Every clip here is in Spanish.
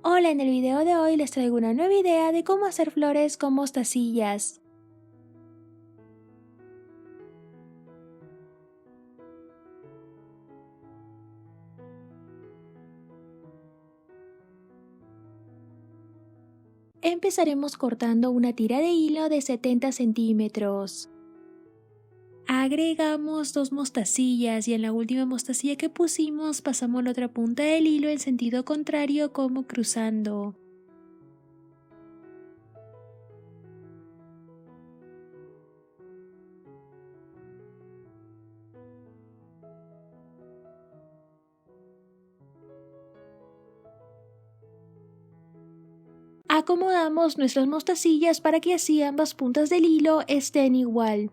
Hola, en el video de hoy les traigo una nueva idea de cómo hacer flores con mostacillas. Empezaremos cortando una tira de hilo de 70 centímetros. Agregamos dos mostacillas y en la última mostacilla que pusimos pasamos la otra punta del hilo en sentido contrario como cruzando. Acomodamos nuestras mostacillas para que así ambas puntas del hilo estén igual.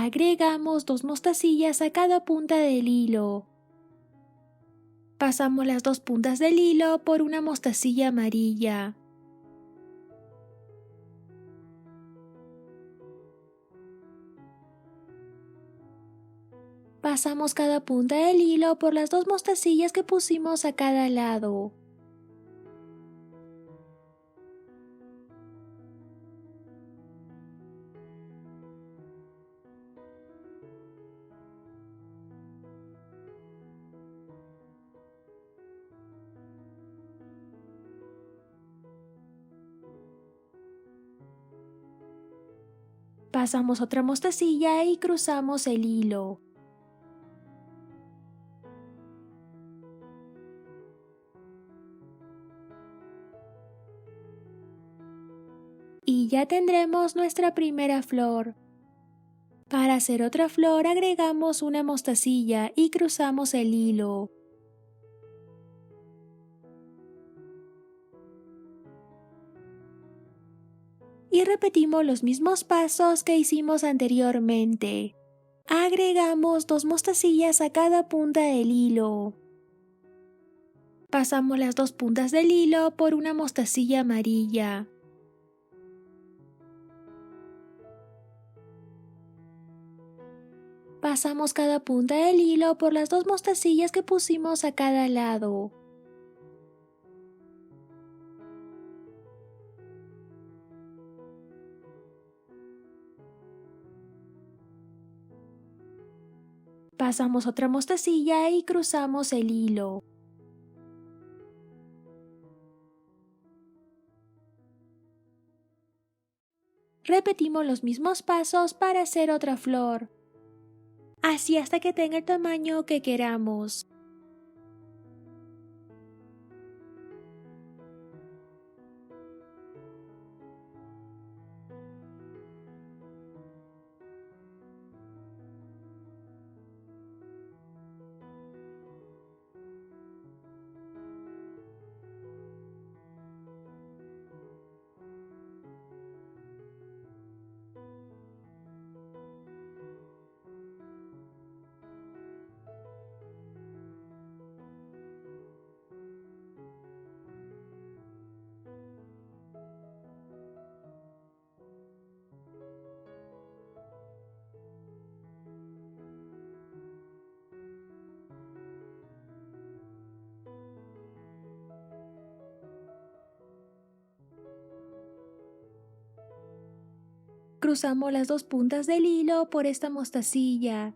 Agregamos dos mostacillas a cada punta del hilo. Pasamos las dos puntas del hilo por una mostacilla amarilla. Pasamos cada punta del hilo por las dos mostacillas que pusimos a cada lado. Pasamos otra mostacilla y cruzamos el hilo. Y ya tendremos nuestra primera flor. Para hacer otra flor agregamos una mostacilla y cruzamos el hilo. Y repetimos los mismos pasos que hicimos anteriormente. Agregamos dos mostacillas a cada punta del hilo. Pasamos las dos puntas del hilo por una mostacilla amarilla. Pasamos cada punta del hilo por las dos mostacillas que pusimos a cada lado. Pasamos otra mostacilla y cruzamos el hilo. Repetimos los mismos pasos para hacer otra flor, así hasta que tenga el tamaño que queramos. Cruzamos las dos puntas del hilo por esta mostacilla.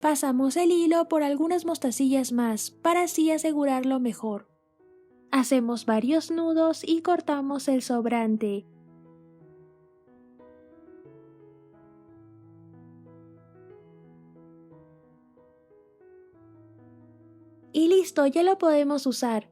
Pasamos el hilo por algunas mostacillas más para así asegurarlo mejor. Hacemos varios nudos y cortamos el sobrante. Y listo, ya lo podemos usar.